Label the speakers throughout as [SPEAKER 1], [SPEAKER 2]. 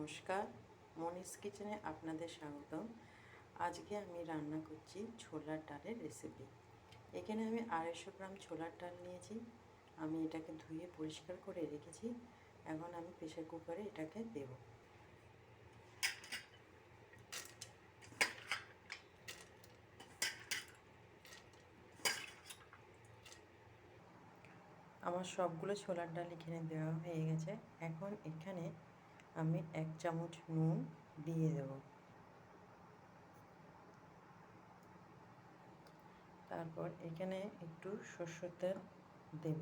[SPEAKER 1] নমস্কার, মনিস কিচেনে আপনাদের স্বাগতম। আজকে আমি রান্না করছি ছোলার ডালের রেসিপি। এখানে আমি 250 গ্রাম ছোলার ডাল নিয়েছি। আমি এটাকে ধুয়ে পরিষ্কার করে রেখেছি। এখন আমি প্রেসার কুকারে এটাকে দেব। আমার সবগুলো ছোলার ডাল এখানে দেওয়া হয়ে গেছে। এখন এখানে আমি 1 চামচ নুন দিয়ে দেব। তারপর এখানে একটু সরষের তেল দেব।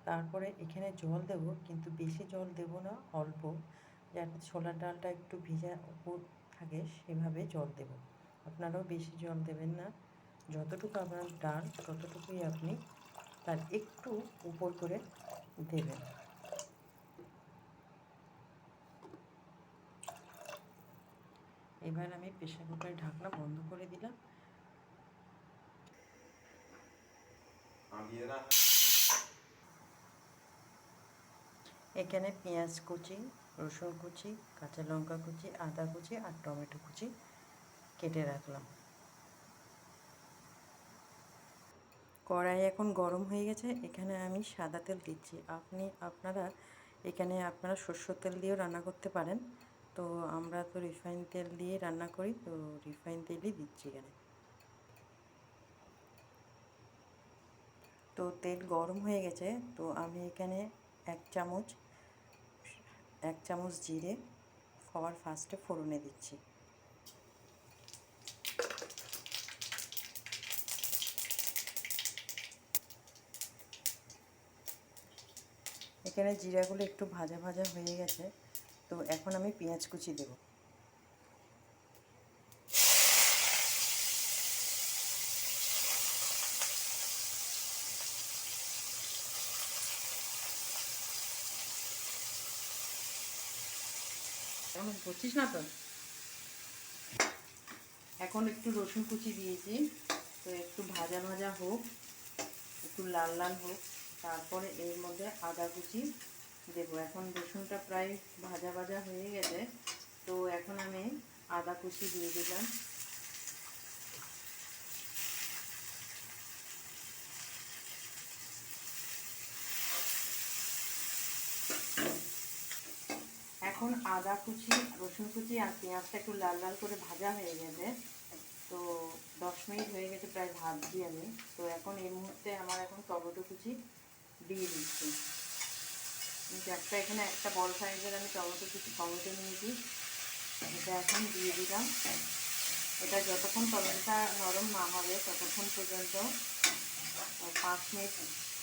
[SPEAKER 1] তারপরে এখানে জল দেব, কিন্তু বেশি জল দেব না, অল্প, যাতে ছোলার ডালটা একটু ভিজা উপর থাকে সেভাবে জল দেব। আপনারাও বেশি জল দেবেন না, যতটুকু আপনার ডাল ততটুকুই আপনি তার একটু উপর করে দেবেন। এবার আমি প্রেসার কুকারের ঢাকনা বন্ধ করে দিলাম। এখানে পেঁয়াজ কুচি, রসুন কুচি, কাঁচা লঙ্কা কুচি, আদা কুচি আর টমেটো কুচি কেটে রাখলাম। কড়াই এখন গরম হয়ে গেছে। এখানে আমি সাদা তেল দিচ্ছি। আপনারা সরষের তেল দিয়েও রান্না করতে পারেন। তো আমরা তো রিফাইন তেল দিয়ে রান্না করি, তো রিফাইন তেলই দিচ্ছি এখানে। তো তেল গরম হয়ে গেছে, তো আমি এখানে এক চামচ জিরে সবার ফার্স্টে ফোড়নে দিচ্ছি। এখানে জিরাগুলো একটু ভাজা ভাজা হয়ে গেছে, তো এখন আমি পেঁয়াজ কুচি দেব। এখন বুঝছিস না তো। এখন একটু রসুন কুচি দিয়েছি, তো একটু ভাজা ভাজা হোক, একটু লাল লাল হোক, তারপরে এর মধ্যে আদা কুচি দেব। এখন রসুনটা প্রায় ভাজা ভাজা হয়ে গেছে, তো এখন আমি আদা কুচি দিয়ে দিলাম। এখন আদা কুচি, রসুন কুচি আর পেঁয়াজটা একটু লাল লাল করে ভাজা হয়ে গেছে, তো 10 মিনিট হয়ে গেছে প্রায় ভাজছি আমি। তো এখন এই মুহূর্তে আমার এখন টমেটো কুচি দিয়ে দিচ্ছি। এখানে একটা বড় সাইজের আমি টমেটো নিয়েছি, এটা এখন দিয়ে দিলাম। এটা যতক্ষণ টমেটোটা নরম না হবে ততক্ষণ পর্যন্ত 5 মিনিট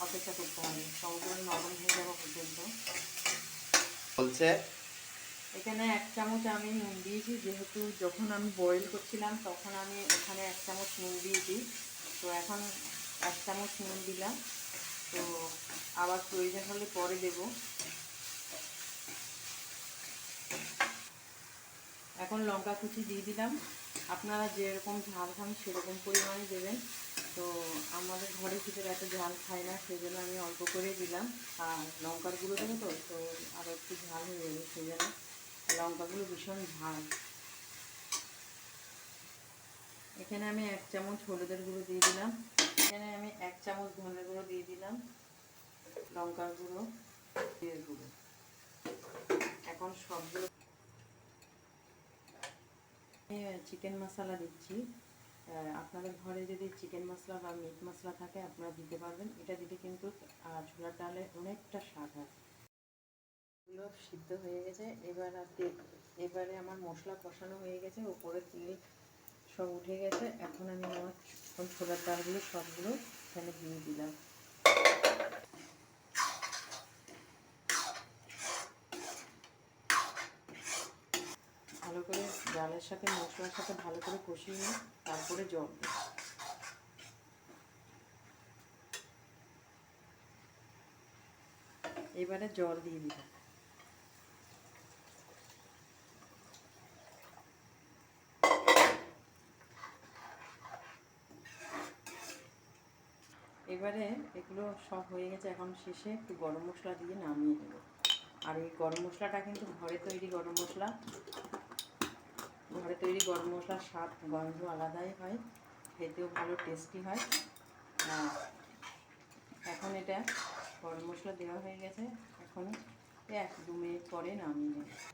[SPEAKER 1] অপেক্ষা করতে হবে, টমেটো নরম হয়ে যাওয়া পর্যন্ত বলছে। এখানে 1 চামচ আমি নুন দিয়েছি, যেহেতু যখন আমি বয়েল করছিলাম তখন আমি এখানে 1 চামচ নুন দিয়েছি, তো এখন 1 চামচ নুন দিলাম। তো আবার প্রয়োজন হলে পরে দেব। এখন লঙ্কা কুচি দিয়ে দিলাম। আপনারা যেরকম ঝাল খান সেরকম পরিমাণে দেবেন। তো আমাদের ঘরের ভিতরে এত ঝাল খায় না, সেই জন্য আমি অল্প করে দিলাম। আর লঙ্কার গুঁড়ো দেবো, তো আরও একটু ঝাল হয়ে যাবে, সেই জন্য লঙ্কাগুলো ভীষণ ঝাল। এখানে আমি 1 চামচ হলুদের গুঁড়ো দিয়ে দিলাম। এখানে আমি 1 চামচ ধনের গুঁড়ো দিয়ে দিলাম, লঙ্কার গুঁড়ো, জিরের গুঁড়ো। এখন সবগুলো চিকেন মশলা দিচ্ছি। আপনাদের ঘরে যদি চিকেন মশলা বা মিট মশলা থাকে আপনারা দিতে পারবেন। এটা দিলে কিন্তু ছোলার ডালে অনেকটা স্বাদ হয়। এগুলো সিদ্ধ হয়ে গেছে। এবারে আমার মশলা কষানো হয়ে গেছে, উপরে তেল সব উঠে গেছে। এখন আমি আমার ছোলার ডালগুলো সবগুলো এখানে দিয়ে দিলাম। ভালো করে ডালের সাথে মশলার সাথে ভালো করে কষিয়ে নিই, তারপরে জল দিই। এবারে জল দিয়ে দিলাম। এবারে এগুলো সব হয়ে গেছে, এখন শেষে একটু গরম মশলা দিয়ে নামিয়ে দেবো। আর এই গরম মশলাটা কিন্তু ঘরে তৈরি গরম মশলা, ঘরে তৈরি গরম মশলার স্বাদ গন্ধ আলাদাই হয়, খেতেও ভালো টেস্টি হয়। এখন এটা গরম মশলা দেওয়া হয়ে গেছে, এখন 1-2 মিনিট পরে নামিয়ে নেব।